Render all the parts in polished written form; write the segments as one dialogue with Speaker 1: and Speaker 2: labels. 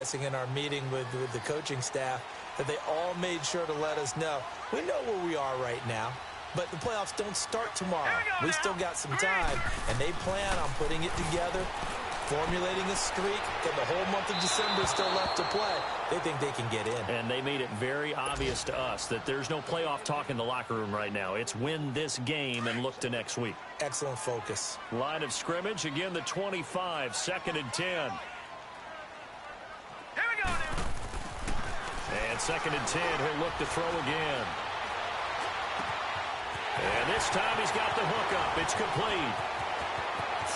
Speaker 1: In our meeting with the coaching staff, that they all made sure to let us know, we know where we are right now, but the playoffs don't start tomorrow. We still got some time, and they plan on putting it together, formulating a streak, got the whole month of December still left to play. They think they can get in.
Speaker 2: And they made it very obvious to us that there's no playoff talk in the locker room right now. It's win this game and look to next week.
Speaker 1: Excellent focus.
Speaker 2: Line of scrimmage, again the 25, 2nd and 10. And 2nd and 10, he'll look to throw again. And this time he's got the hook up. It's complete.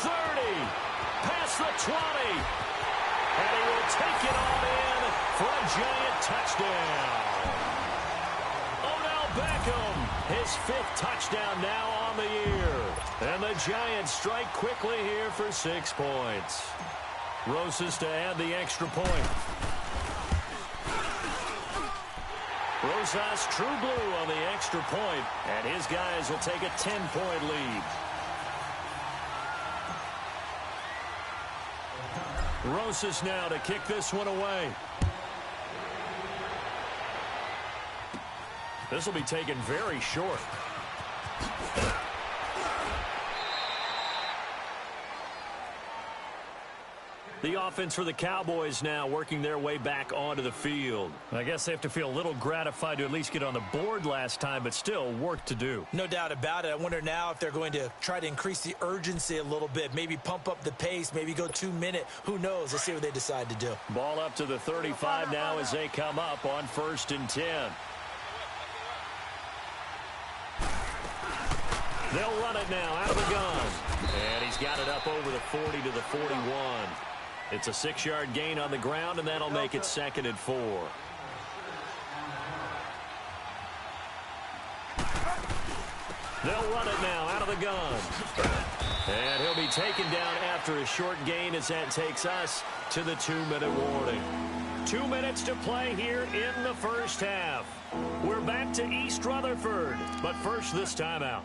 Speaker 2: 30, past the 20. And he will take it on in for a giant touchdown. Odell Beckham, his 5th touchdown now on the year. And the Giants strike quickly here for 6 points. Rosas to add the extra point. Rosas true blue on the extra point, and his guys will take a 10-point lead. Rosas now to kick this one away. This will be taken very short. The offense for the Cowboys now working their way back onto the field. I guess they have to feel a little gratified to at least get on the board last time, but still work to do.
Speaker 1: No doubt about it. I wonder now if they're going to try to increase the urgency a little bit, maybe pump up the pace, maybe go 2-minute. Who knows? Let's see what they decide to do.
Speaker 2: Ball up to the 35 now as they come up on 1st and 10. They'll run it now out of the gun. And he's got it up over the 40 to the 41. It's a 6-yard gain on the ground, and that'll make it 2nd and 4. They'll run it now out of the gun. And he'll be taken down after a short gain as that takes us to the 2-minute warning. 2 minutes to play here in the first half. We're back to East Rutherford, but first this timeout.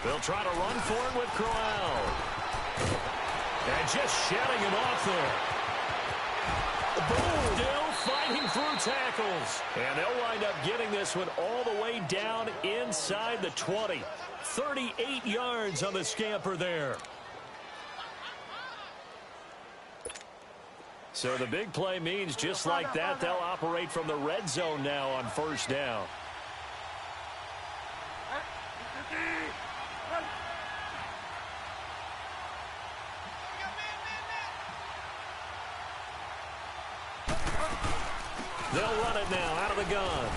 Speaker 2: They'll try to run for it with Crowell. And just shedding him off there. Boom! Still fighting through tackles. And they'll wind up getting this one all the way down inside the 20. 38 yards on the scamper there. So the big play means just like that, they'll operate from the red zone now on 1st down. They'll run it now out of the gun.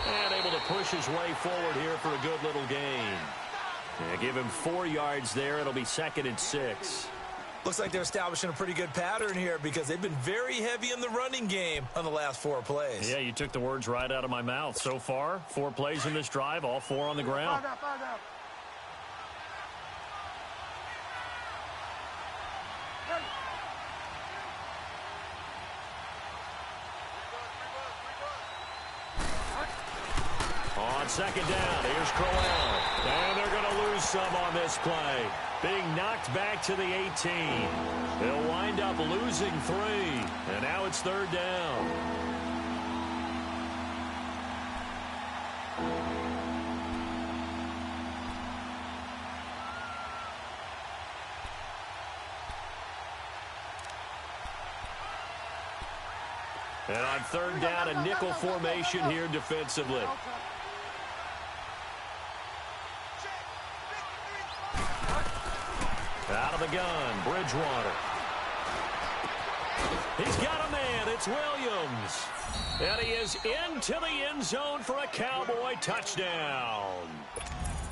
Speaker 2: And able to push his way forward here for a good little gain. And give him 4 yards there. It'll be 2nd and 6.
Speaker 1: Looks like they're establishing a pretty good pattern here because they've been very heavy in the running game on the last 4 plays.
Speaker 2: Yeah, you took the words right out of my mouth. So far, 4 plays in this drive, all 4 on the ground. On 2nd down, here's Crowell. And they're going to lose some on this play. Being knocked back to the 18. They'll wind up losing 3. And now it's 3rd down. And on 3rd down, a nickel formation here defensively. Out of the gun, Bridgewater. He's got a man, it's Williams. And he is into the end zone for a Cowboy touchdown.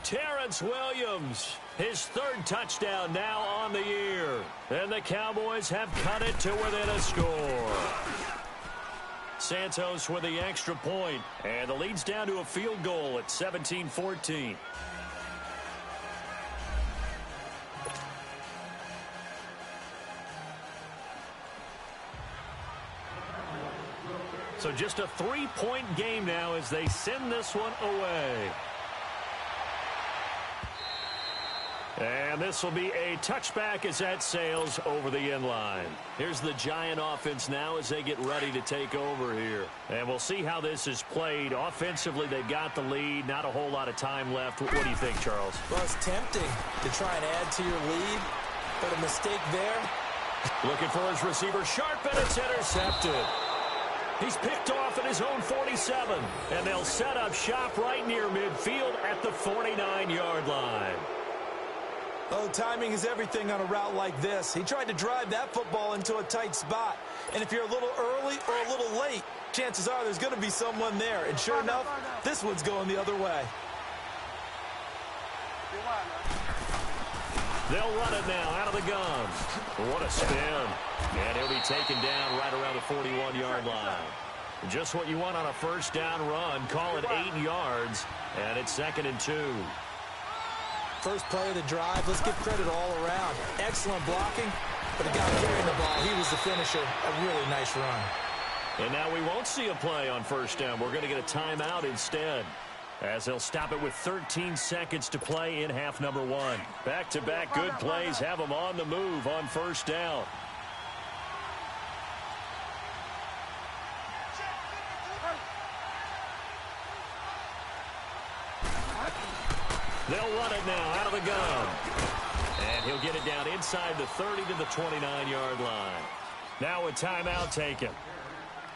Speaker 2: Terrence Williams, his 3rd touchdown now on the year. And the Cowboys have cut it to within a score. Santos with the extra point, and the lead's down to a field goal at 17-14. So just a 3-point game now as they send this one away. And this will be a touchback as that sails over the end line. Here's the Giant offense now as they get ready to take over here. And we'll see how this is played. Offensively, they've got the lead. Not a whole lot of time left. What do you think, Charles?
Speaker 1: Well, it's tempting to try and add to your lead, but a mistake there.
Speaker 2: Looking for his receiver, sharp, and it's intercepted. He's picked off at his own 47, and they'll set up shop right near midfield at the 49-yard line.
Speaker 1: Oh, timing is everything on a route like this. He tried to drive that football into a tight spot. And if you're a little early or a little late, chances are there's going to be someone there. And sure enough, this one's going the other way.
Speaker 2: They'll run it now out of the gun. What a spin. And he'll be taken down right around the 41-yard line. Just what you want on a first down run. Call it 8 yards. And it's 2nd and 2.
Speaker 1: First play of the drive. Let's give credit all around. Excellent blocking, but the guy carrying the ball, he was the finisher. A really nice run.
Speaker 2: And now we won't see a play on first down. We're going to get a timeout instead, as they'll stop it with 13 seconds to play in half number 1. Back-to-back good plays have them on the move on first down. They'll run it now out of the gun. And he'll get it down inside the 30 to the 29-yard line. Now a timeout taken.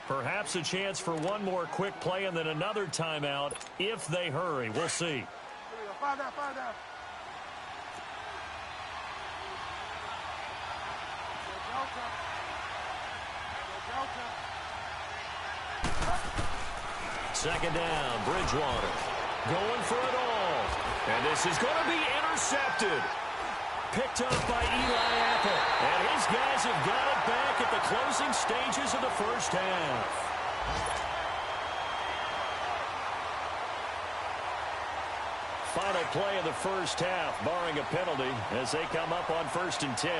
Speaker 2: Perhaps a chance for one more quick play and then another timeout if they hurry. We'll see.
Speaker 3: Fire down.
Speaker 2: Second down, Bridgewater. Going for it all. And this is going to be intercepted. Picked up by Eli Apple. And his guys have got it back at the closing stages of the first half. Final play of the first half, barring a penalty, as they come up on 1st and 10.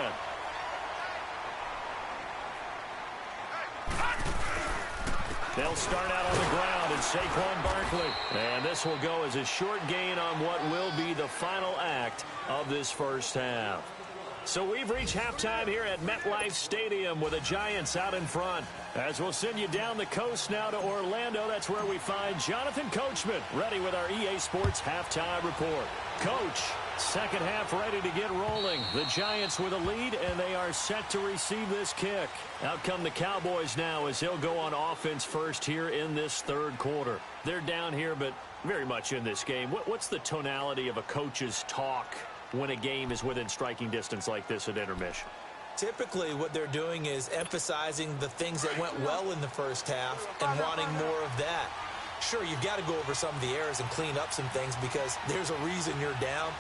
Speaker 2: They'll start out on the ground, and Saquon Barkley. And this will go as a short gain on what will be the final act of this first half. So we've reached halftime here at MetLife Stadium with the Giants out in front. As we'll send you down the coast now to Orlando, that's where we find Jonathan Coachman ready with our EA Sports halftime report. Coach, second half ready to get rolling. The Giants with a lead, and they are set to receive this kick. Out come the Cowboys now as they'll go on offense first here in this third quarter. They're down here, but very much in this game. What's the tonality of a coach's talk when a game is within striking distance like this at intermission?
Speaker 1: Typically, what they're doing is emphasizing the things that went well in the first half and wanting more of that. Sure, you've got to go over some of the errors and clean up some things because there's a reason you're down.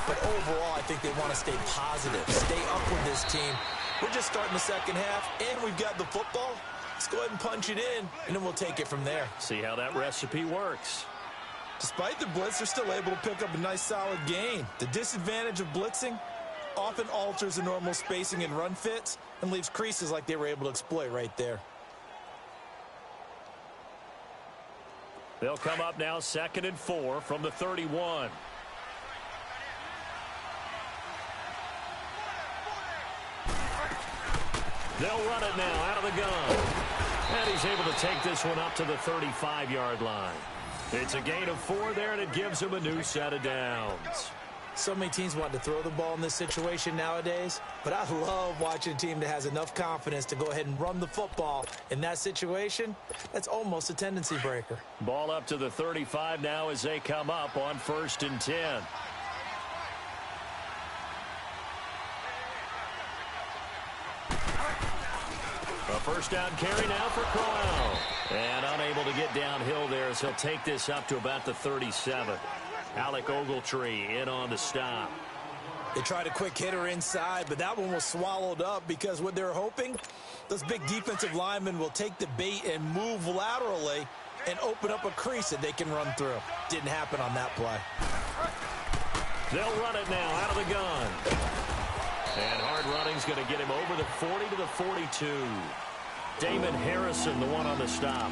Speaker 1: But overall, I think they want to stay positive, stay up with this team. We're just starting the second half, and we've got the football. Let's go ahead and punch it in, and then we'll take it from there.
Speaker 2: See how that recipe works.
Speaker 1: Despite the blitz, they're still able to pick up a nice, solid gain. The disadvantage of blitzing often alters the normal spacing and run fits and leaves creases like they were able to exploit right there.
Speaker 2: They'll come up now 2nd and 4 from the 31. They'll run it now out of the gun. And he's able to take this one up to the 35-yard line. It's a gain of 4 there, and it gives him a new set of downs.
Speaker 1: So many teams want to throw the ball in this situation nowadays, but I love watching a team that has enough confidence to go ahead and run the football. In that situation, that's almost a tendency breaker.
Speaker 2: Ball up to the 35 now as they come up on 1st and 10. A first down carry now for Crowell. And unable to get downhill there as he'll take this up to about the 37. Alec Ogletree in on the stop.
Speaker 1: They tried a quick hitter inside, but that one was swallowed up because what they're hoping, those big defensive linemen will take the bait and move laterally and open up a crease that they can run through. Didn't happen on that play.
Speaker 2: They'll run it now out of the gun. And hard running's going to get him over the 40 to the 42. Damon Harrison, the one on the stop.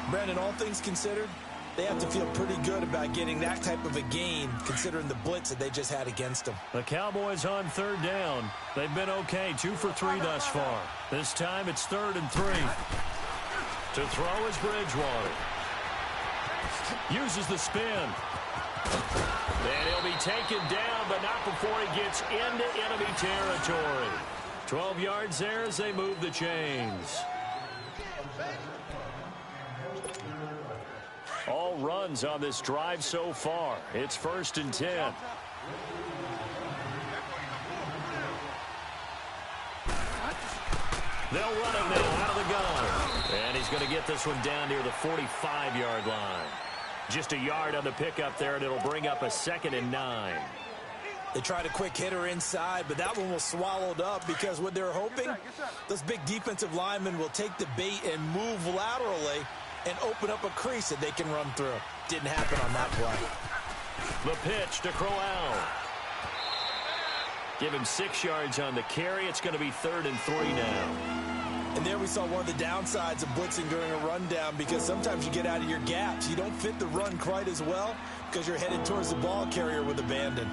Speaker 1: Brandon, all things considered, they have to feel pretty good about getting that type of a gain, considering the blitz that they just had against them.
Speaker 2: The Cowboys on third down. They've been okay, 2 for 3 thus far. This time it's 3rd and 3. To throw is Bridgewater. Uses the spin. And he'll be taken down, but not before he gets into enemy territory. 12 yards there as they move the chains. All runs on this drive so far. It's 1st and 10. They'll run it now out of the gun. And he's going to get this one down near the 45-yard line. Just a yard on the pickup there, and it'll bring up a 2nd and 9.
Speaker 1: They tried a quick hitter inside, but that one was swallowed up because what they're hoping, those big defensive linemen will take the bait and move laterally and open up a crease that they can run through. Didn't happen on that play.
Speaker 2: The pitch to Crowell. Give him 6 yards on the carry. It's going to be 3rd and 3 now.
Speaker 1: And there we saw one of the downsides of blitzing during a rundown, because sometimes you get out of your gaps. You don't fit the run quite as well because you're headed towards the ball carrier with abandon.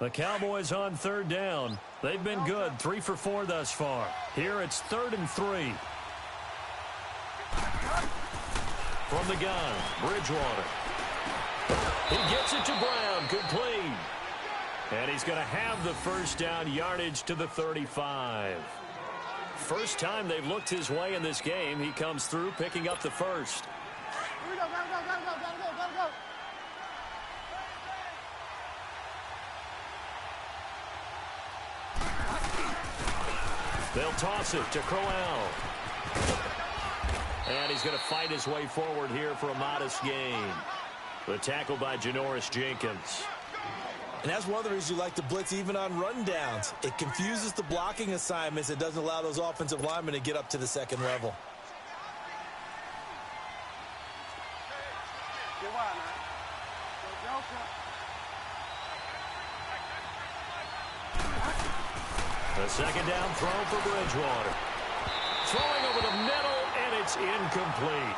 Speaker 2: The Cowboys on third down. They've been good, 3 for 4 thus far. Here it's 3rd and 3. From the gun, Bridgewater. He gets it to Brown, complete. And he's going to have the first down, yardage to the 35. First time they've looked his way in this game. He comes through, picking up the first.
Speaker 3: Here we go, gotta go.
Speaker 2: They'll toss it to Crowell. And he's going to fight his way forward here for a modest gain. The tackle by Janoris Jenkins.
Speaker 1: And that's one of the reasons you like to blitz even on rundowns. It confuses the blocking assignments. It doesn't allow those offensive linemen to get up to the second level.
Speaker 2: The second down throw for Bridgewater. Throwing over the middle, and it's incomplete.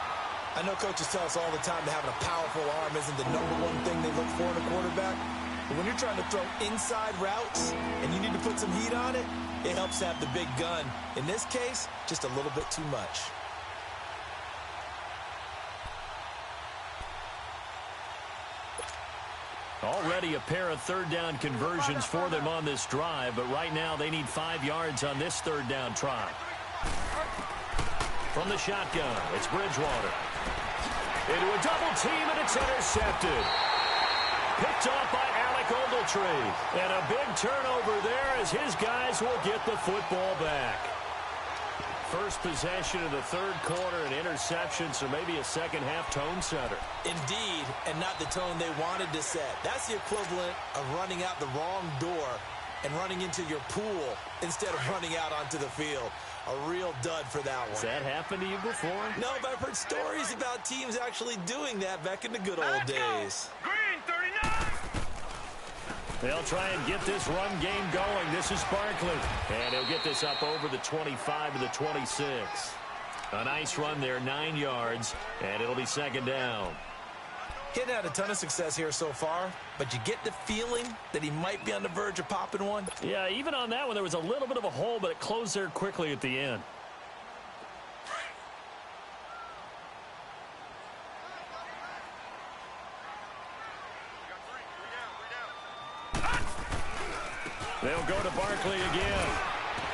Speaker 1: I know coaches tell us all the time that having a powerful arm isn't the #1 thing they look for in a quarterback. But when you're trying to throw inside routes and you need to put some heat on it, it helps to have the big gun. In this case, just a little bit too much.
Speaker 2: Already a pair of third down conversions for them on this drive, but right now they need 5 yards on this third down try. From the shotgun, it's Bridgewater. Into a double team, and it's intercepted. Picked off by Alec Ogletree. And a big turnover there as his guys will get the football back. First possession of the third quarter, an interception, so maybe a second-half tone setter.
Speaker 1: Indeed, and not the tone they wanted to set. That's the equivalent of running out the wrong door and running into your pool instead of running out onto the field. A real dud for that one.
Speaker 2: Has that happened to you before?
Speaker 1: No, but I've heard stories about teams actually doing that back in the good old days.
Speaker 3: Green, 39!
Speaker 2: They'll try and get this run game going. This is Barkley. And he'll get this up over the 25 to the 26. A nice run there, 9 yards, and it'll be second down.
Speaker 1: He hadn't had a ton of success here so far, but you get the feeling that he might be on the verge of popping one.
Speaker 2: Yeah, even on that one, there was a little bit of a hole, but it closed there quickly at the end. They'll go to Barkley again.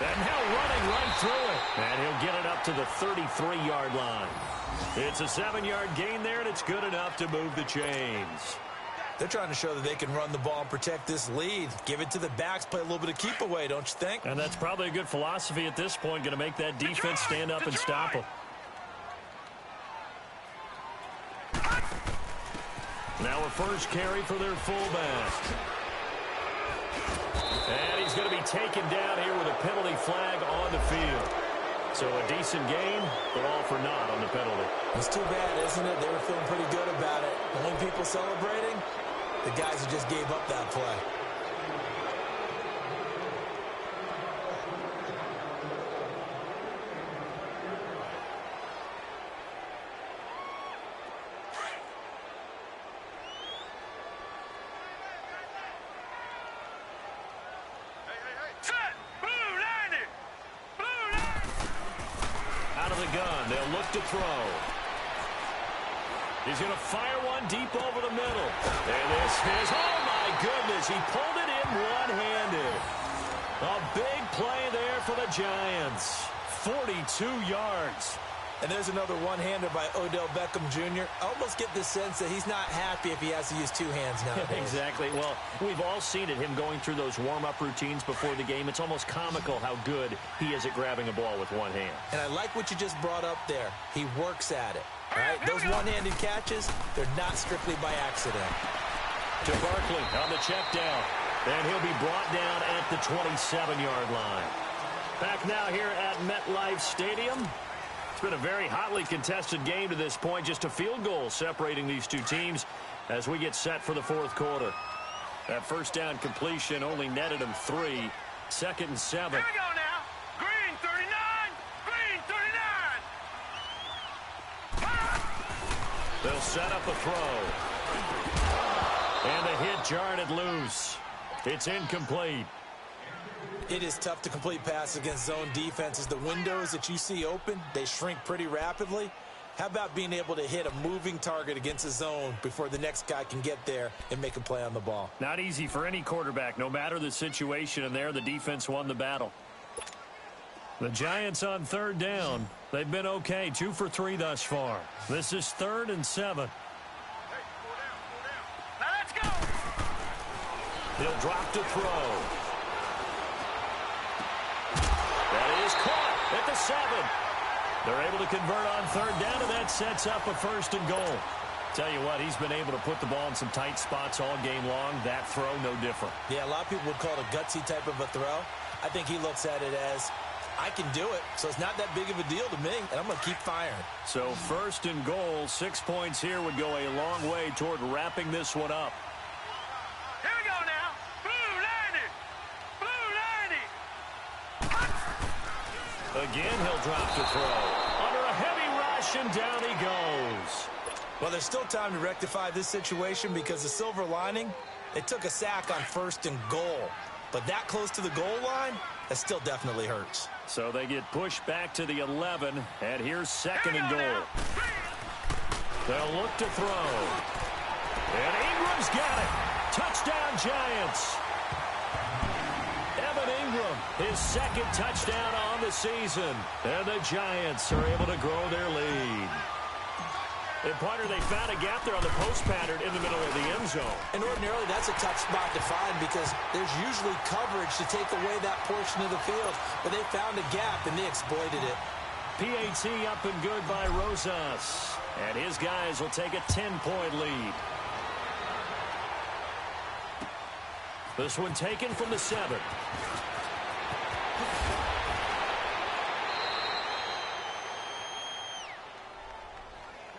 Speaker 2: And now running right through it. And he'll get it up to the 33-yard line. It's a 7-yard gain there, and it's good enough to move the chains.
Speaker 1: They're trying to show that they can run the ball and protect this lead. Give it to the backs, play a little bit of keep away, don't you think?
Speaker 2: And that's probably a good philosophy at this point, going to make that defense stand up and stop them. Now a first carry for their fullback. And he's going to be taken down here with a penalty flag on the field. So a decent game, but all for naught on the penalty.
Speaker 1: It's too bad, isn't it? They were feeling pretty good about it. The only people celebrating, the guys who just gave up that play.
Speaker 2: Gun. They'll look to throw. He's going to fire one deep over the middle. And this is, oh my goodness, he pulled it in one-handed. A big play there for the Giants. 42 yards.
Speaker 1: And there's another one-hander by Odell Beckham Jr. I almost get the sense that he's not happy if he has to use two hands nowadays.
Speaker 2: Exactly. Well, we've all seen it, him going through those warm-up routines before the game. It's almost comical how good he is at grabbing a ball with one hand.
Speaker 1: And I like what you just brought up there. He works at it. All right? Those one-handed catches, they're not strictly by accident.
Speaker 2: To Barkley on the check down. And he'll be brought down at the 27-yard line. Back now here at MetLife Stadium. It's been a very hotly contested game to this point. Just a field goal separating these two teams as we get set for the fourth quarter. That first down completion only netted him 3. 2nd and 7.
Speaker 3: Here we go now. Green 39. Green 39.
Speaker 2: They'll set up a throw. And the hit jarred it loose. It's incomplete.
Speaker 1: It is tough to complete passes against zone defenses. The windows that you see open, they shrink pretty rapidly. How about being able to hit a moving target against a zone before the next guy can get there and make a play on the ball?
Speaker 2: Not easy for any quarterback, no matter the situation, and there the defense won the battle. The Giants on 3rd down. They've been okay, 2 for 3 thus far. This is 3rd and 7.
Speaker 3: Now let's go.
Speaker 2: He'll drop to throw. That is caught at the 7. They're able to convert on 3rd down, and that sets up a 1st and goal. Tell you what, he's been able to put the ball in some tight spots all game long. That throw, no different.
Speaker 1: Yeah, a lot of people would call it a gutsy type of a throw. I think he looks at it as, I can do it, so it's not that big of a deal to me, and I'm going to keep firing.
Speaker 2: So 1st and goal, 6 points here would go a long way toward wrapping this one up.
Speaker 3: Here we go now. Blue 90. Blue 90.
Speaker 2: Again, he'll drop to throw. Under a heavy rush, and down he goes.
Speaker 1: Well, there's still time to rectify this situation because the silver lining, it took a sack on 1st and goal. But that close to the goal line, that still definitely hurts.
Speaker 2: So they get pushed back to the 11, and here's 2nd and goal. They'll look to throw. And Ingram's got it. Touchdown, Giants. Evan Ingram, his 2nd touchdown on the season. And the Giants are able to grow their lead. And, partner, they found a gap there on the post pattern in the middle of the end zone.
Speaker 1: And ordinarily, that's a tough spot to find because there's usually coverage to take away that portion of the field. But they found a gap, and they exploited it.
Speaker 2: PAT up and good by Rosas. And his guys will take a 10-point lead. This one taken from the 7.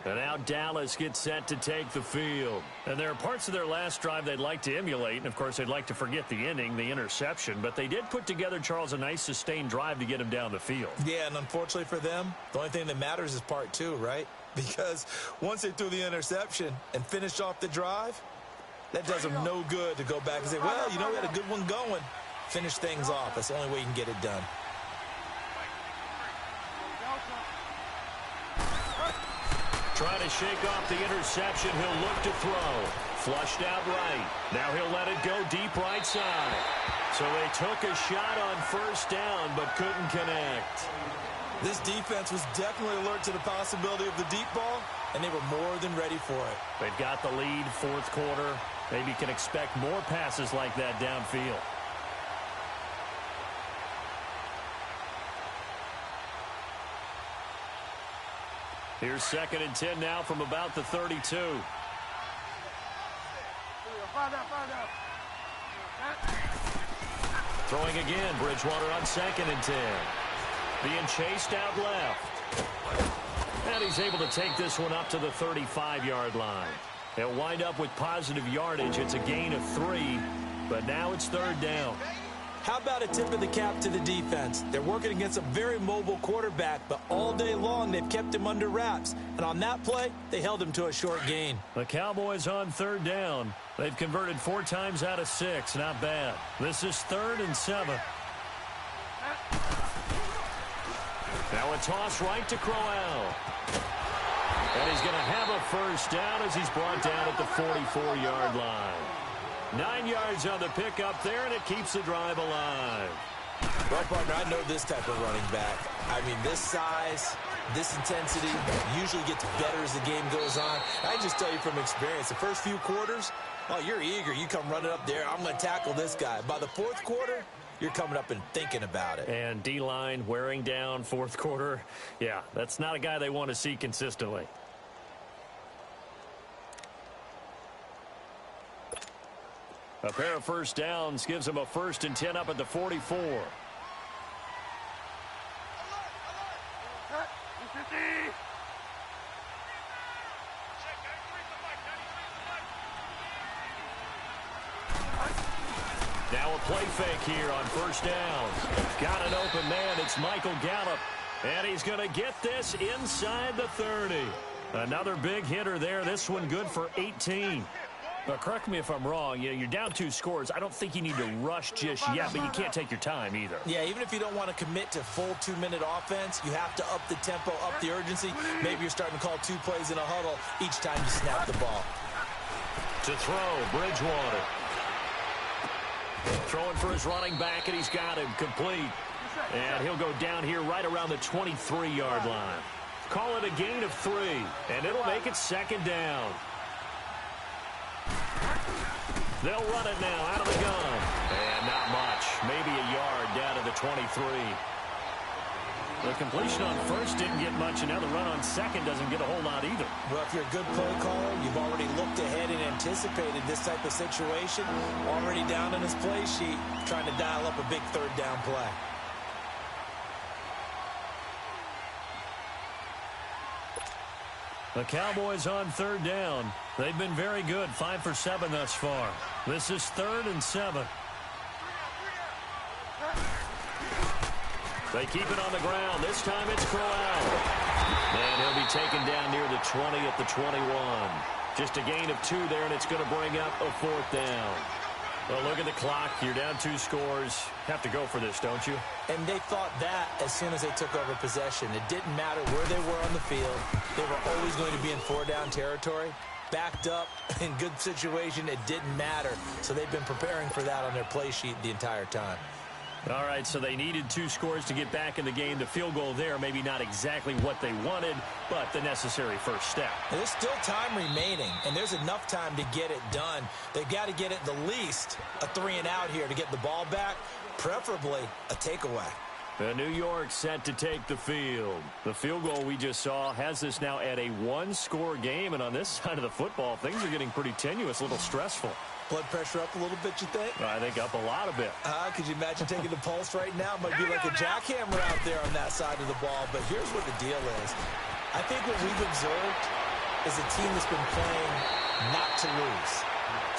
Speaker 2: And now Dallas gets set to take the field. And there are parts of their last drive they'd like to emulate. And, of course, they'd like to forget the inning, the interception. But they did put together, Charles, a nice sustained drive to get him down the field.
Speaker 1: Yeah, and unfortunately for them, the only thing that matters is part 2, right? Because once they threw the interception and finished off the drive, that does them no good to go back and say, well, you know, we had a good one going. Finish things off. That's the only way you can get it done.
Speaker 2: Trying to shake off the interception. He'll look to throw. Flushed out right. Now he'll let it go deep right side. So they took a shot on 1st down but couldn't connect.
Speaker 1: This defense was definitely alert to the possibility of the deep ball, and they were more than ready for it.
Speaker 2: They've got the lead, 4th quarter. Maybe can expect more passes like that downfield. Here's 2nd and 10 now from about the 32. Throwing again, Bridgewater on 2nd and 10. Being chased out left. And he's able to take this one up to the 35-yard line. He'll wind up with positive yardage. It's a gain of 3, but now it's third down.
Speaker 1: How about a tip of the cap to the defense? They're working against a very mobile quarterback, but all day long they've kept him under wraps. And on that play, they held him to a short gain.
Speaker 2: The Cowboys on third down. They've converted 4 times out of 6. Not bad. This is 3rd and 7. Now a toss right to Crowell. And he's going to have a first down as he's brought down at the 44-yard line. 9 yards on the pickup there, and it keeps the drive alive.
Speaker 1: Well, partner, I know this type of running back. I mean, this size, this intensity usually gets better as the game goes on. I just tell you from experience, the first few quarters, oh, you're eager. You come running up there, I'm going to tackle this guy. By the 4th quarter, you're coming up and thinking about it.
Speaker 2: And D-line wearing down 4th quarter. Yeah, that's not a guy they want to see consistently. A pair of first downs gives them a 1st and 10 up at the 44. Now a play fake here on first down. Got an open man. It's Michael Gallup. And he's going to get this inside the 30. Another big hitter there. This one good for 18. But correct me if I'm wrong, you're down 2 scores. I don't think you need to rush just yet, but you can't take your time either.
Speaker 1: Yeah, even if you don't want to commit to full 2-minute offense, you have to up the tempo, up the urgency. Maybe you're starting to call 2 plays in a huddle each time you snap the ball.
Speaker 2: To throw, Bridgewater. Throwing for his running back, and he's got him complete. And he'll go down here right around the 23-yard line. Call it a gain of 3, and it'll make it 2nd down. They'll run it now out of the gun. And not much. Maybe a yard down to the 23. The completion on first didn't get much, and now the run on second doesn't get a whole lot either.
Speaker 1: Well, if you're a good play caller, you've already looked ahead and anticipated this type of situation. Already down in his play sheet, trying to dial up a big 3rd down play.
Speaker 2: The Cowboys on 3rd down. They've been very good, 5 for 7 thus far. This is 3rd and 7. They keep it on the ground. This time it's Crowell. And he'll be taken down near the 20 at the 21. Just a gain of 2 there, and it's going to bring up a 4th down. Well, look at the clock. You're down 2 scores. Have to go for this, don't you?
Speaker 1: And they thought that as soon as they took over possession. It didn't matter where they were on the field. They were always going to be in 4-down territory. Backed up, in good situation, it didn't matter. So they've been preparing for that on their play sheet the entire time.
Speaker 2: All right, so they needed 2 scores to get back in the game. The field goal there, maybe not exactly what they wanted, but the necessary first step.
Speaker 1: And there's still time remaining, and there's enough time to get it done. They've got to get at the least a 3-and-out here to get the ball back, preferably a takeaway.
Speaker 2: The New York set to take the field. The field goal we just saw has this now at a 1-score game, and on this side of the football, things are getting pretty tenuous, a little stressful.
Speaker 1: Blood pressure up a little bit, you think?
Speaker 2: I think up a lot a bit.
Speaker 1: Could you imagine taking the pulse right now? It might be like a jackhammer out there on that side of the ball. But here's what the deal is. I think what we've observed is a team that's been playing not to lose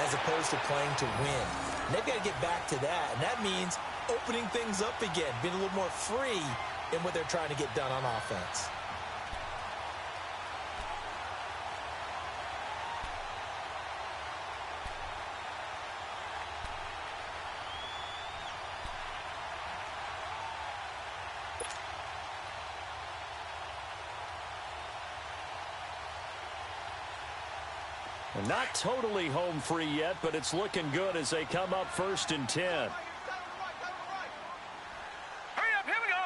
Speaker 1: as opposed to playing to win. And they've got to get back to that. And that means opening things up again, being a little more free in what they're trying to get done on offense.
Speaker 2: Not totally home free yet, but it's looking good as they come up 1st and 10.
Speaker 3: Hurry up, here we go.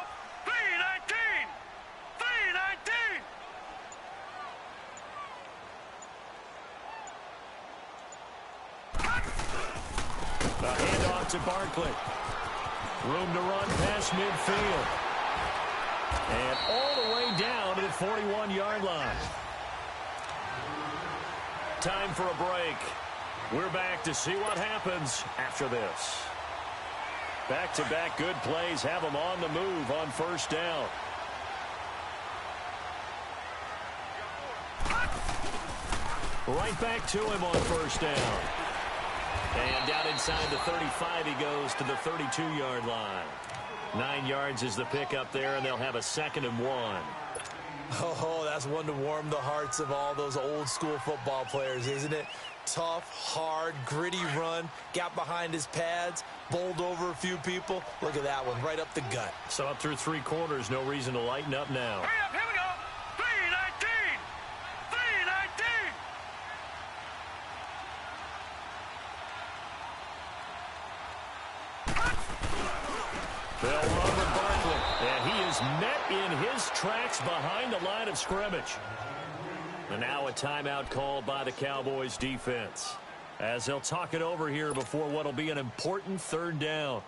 Speaker 3: 3-19. 3-19.
Speaker 2: A handoff to Barkley. Room to run past midfield. And all the way down to the 41-yard line. Time for a break. We're back to see what happens after this. Back-to-back good plays have them on the move on first down. Right back to him on first down. And down inside the 35, he goes to the 32-yard line. 9 yards is the pickup there, and they'll have a 2nd and 1.
Speaker 1: Oh, that's one to warm the hearts of all those old-school football players, isn't it? Tough, hard, gritty run, got behind his pads, bowled over a few people. Look at that one, right up the gut.
Speaker 2: So up through 3 quarters, no reason to lighten up now.
Speaker 3: Hurry up, here we go. 319. 319.
Speaker 2: They'll run with Barkley, and he is met in his tracks behind the line of scrimmage. And now a timeout called by the Cowboys defense, as they'll talk it over here before what will be an important 3rd down.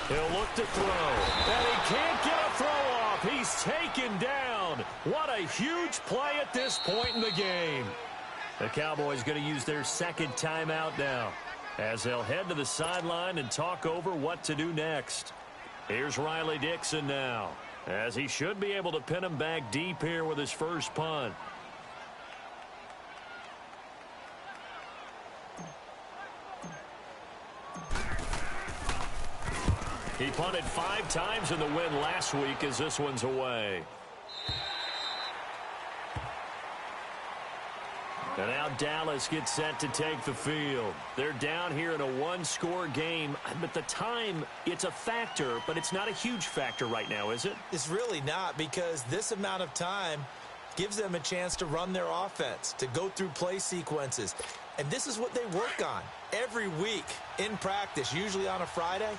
Speaker 2: He'll look to throw, and he can't get a throw off. He's taken down. What a huge play at this point in the game. The Cowboys going to use their 2nd timeout now, as they'll head to the sideline and talk over what to do next. Here's Riley Dixon now, as he should be able to pin him back deep here with his first punt. He punted 5 times in the win last week, as this one's away. And now Dallas gets set to take the field. They're down here in a 1-score game. But the time, it's a factor, but it's not a huge factor right now, is it?
Speaker 1: It's really not, because this amount of time gives them a chance to run their offense, to go through play sequences. And this is what they work on every week in practice, usually on a Friday.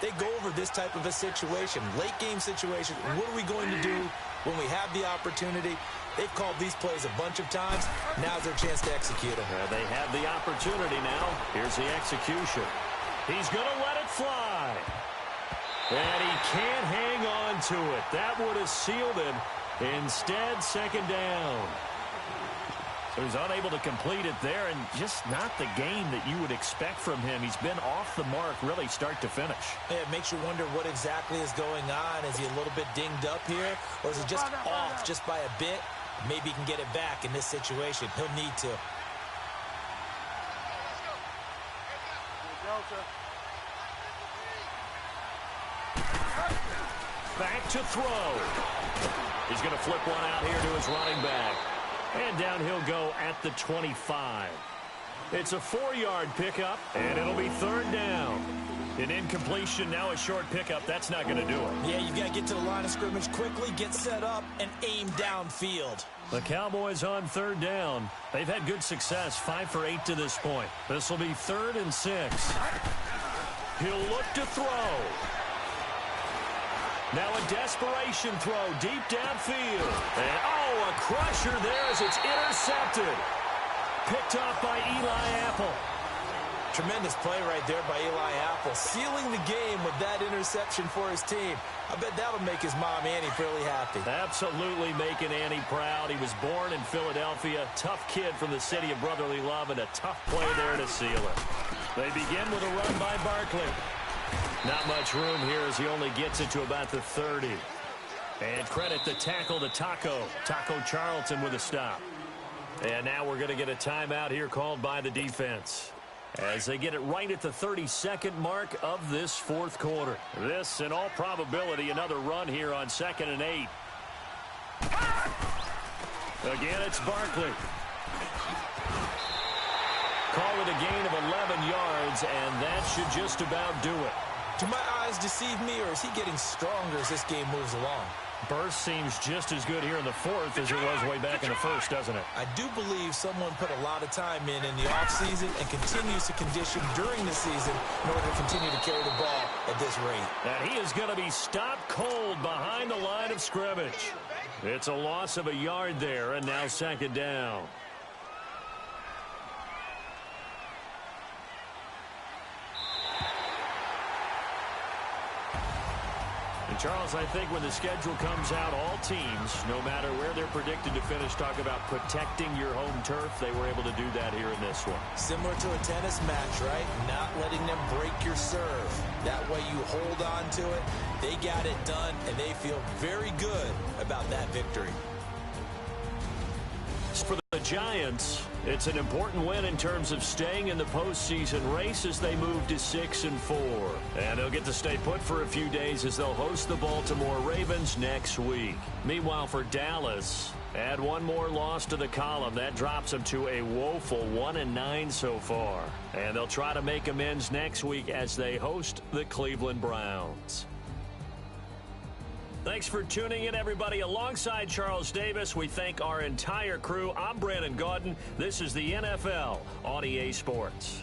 Speaker 1: They go over this type of a situation, late game situation. What are we going to do when we have the opportunity? They've called these plays a bunch of times. Now's their chance to execute them.
Speaker 2: They have the opportunity now. Here's the execution. He's going to let it fly. And he can't hang on to it. That would have sealed him. Instead, 2nd down. So he's unable to complete it there, and just not the game that you would expect from him. He's been off the mark really start to finish.
Speaker 1: Yeah, it makes you wonder what exactly is going on. Is he a little bit dinged up here, or is he just off just by a bit? Maybe he can get it back in this situation. He'll need to.
Speaker 2: Back to throw. He's going to flip one out here to his running back. And down he'll go at the 25. It's a 4-yard pickup, and it'll be 3rd down. An incompletion, now a short pickup. That's not going to do it.
Speaker 1: Yeah, you've got to get to the line of scrimmage quickly, get set up, and aim downfield.
Speaker 2: The Cowboys on 3rd down. They've had good success, 5 for 8 to this point. This will be 3rd and 6. He'll look to throw. Now a desperation throw deep downfield. And, oh, a crusher there as it's intercepted. Picked off by Eli Apple.
Speaker 1: Tremendous play right there by Eli Apple, sealing the game with that interception for his team. I bet that'll make his mom, Annie, fairly happy.
Speaker 2: Absolutely making Annie proud. He was born in Philadelphia. Tough kid from the city of brotherly love, and a tough play there to seal it. They begin with a run by Barkley. Not much room here as he only gets it to about the 30. And credit the tackle to Taco Charlton with a stop. And now we're going to get a timeout here called by the defense, as they get it right at the 32nd mark of this 4th quarter. This, in all probability, another run here on 2nd and 8. Again, it's Barkley. Call it a gain of 11 yards, and that should just about do it.
Speaker 1: Do my eyes deceive me, or is he getting stronger as this game moves along?
Speaker 2: Burst seems just as good here in the 4th as it was way back in the 1st, doesn't it?
Speaker 1: I do believe someone put a lot of time in the offseason and continues to condition during the season in order to continue to carry the ball at this rate.
Speaker 2: And he is going to be stopped cold behind the line of scrimmage. It's a loss of a yard there, and now 2nd down. And Charles, I think when the schedule comes out, all teams, no matter where they're predicted to finish, talk about protecting your home turf. They were able to do that here in this one.
Speaker 1: Similar to a tennis match, right? Not letting them break your serve. That way you hold on to it. They got it done, and they feel very good about that victory.
Speaker 2: For the Giants, it's an important win in terms of staying in the postseason race as they move to 6-4. And they'll get to stay put for a few days as they'll host the Baltimore Ravens next week. Meanwhile, for Dallas, add one more loss to the column. That drops them to a woeful 1-9 so far. And they'll try to make amends next week as they host the Cleveland Browns. Thanks for tuning in, everybody. Alongside Charles Davis, we thank our entire crew. I'm Brandon Gaudin. This is the NFL on EA Sports.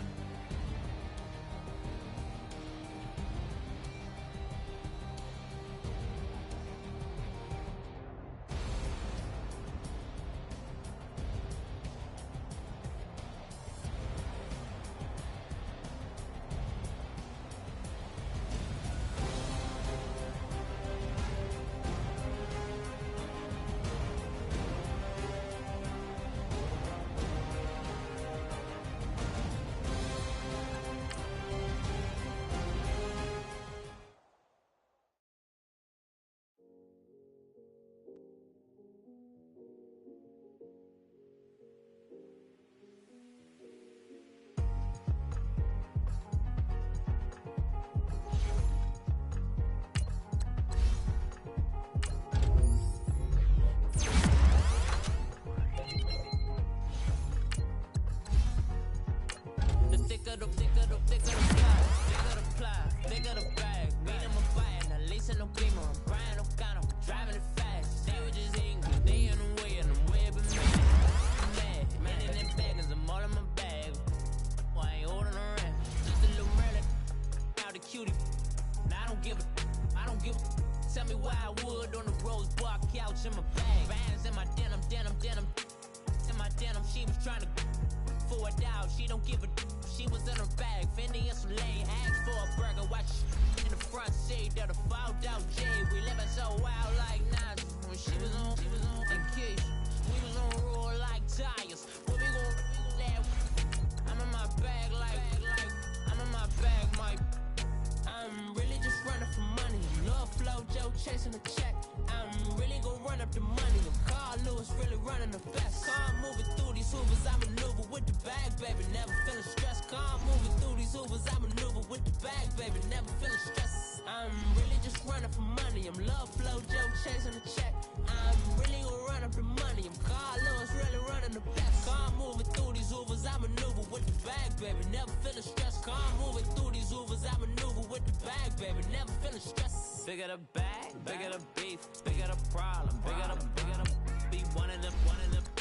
Speaker 4: Chasing the check, I'm really gonna run up the money. Carl Lewis really running the best. Car moving through these hoovers, I maneuver with the bag, baby. Never feeling stressed. Car moving through these hoovers, I maneuver with the bag, baby. Never feeling stressed. I'm really just running for money. I'm love flow Joe chasing the check. I'm really gonna run up the money. I'm Carl Lewis really running the best. Car moving through these hoovers, I maneuver with the bag, baby. Never feeling stressed. Car moving through these hoovers, I maneuver with the bag, baby. Never feeling stressed. Bigger the bag, bigger the beef, bigger the problem, bigger the be one of them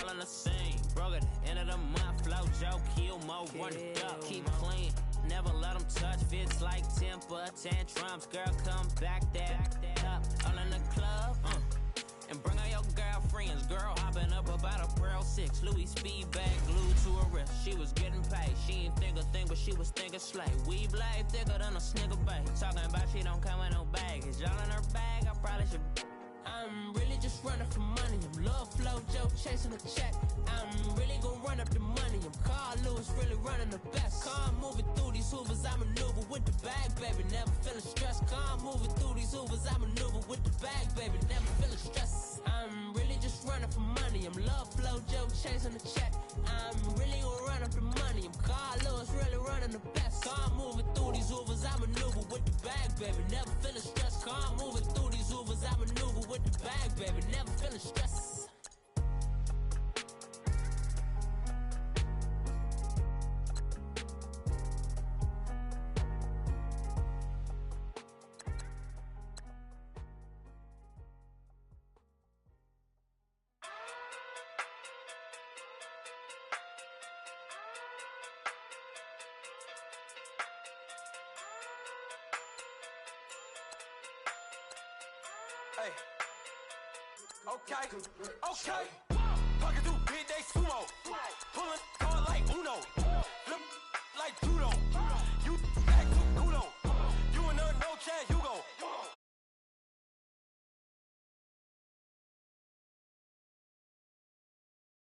Speaker 4: all on the same. Broke at the end of the month, flow Joe, kill mo, run it up, keep clean, never let them touch, fits like temper tantrums, girl come back that up, all in the club, and bring all your girlfriends, girl hopping up about a Pearl 6, Louis speed bag glued to her wrist, she was getting paid, she ain't think a thing but she was thinking slay, we blade thicker than a snigger bag, talking about she don't come with no baggage, y'all in her bag, I probably should. I'm really just running for money. I'm love flow Joe chasing the check. I'm really gonna run up the money. I'm Carl Lewis really running the best. Car moving through these hoovers, I maneuver with the bag, baby. Never feeling stressed. Car moving through these hoovers, I maneuver with the bag, baby. Never feeling stressed. I'm really just running for money. I'm love flow Joe chasing the check. I'm really gonna run up the money. I'm Carl Lewis really running the best. Car moving through these hoovers, I maneuver with the bag, baby. Never feeling stressed. Car moving through these hoovers, I maneuver with the bag, baby. Never feeling stressed.
Speaker 5: Hey, okay. Walking through big day sumo. Pulling hard like Uno. Flip like judo.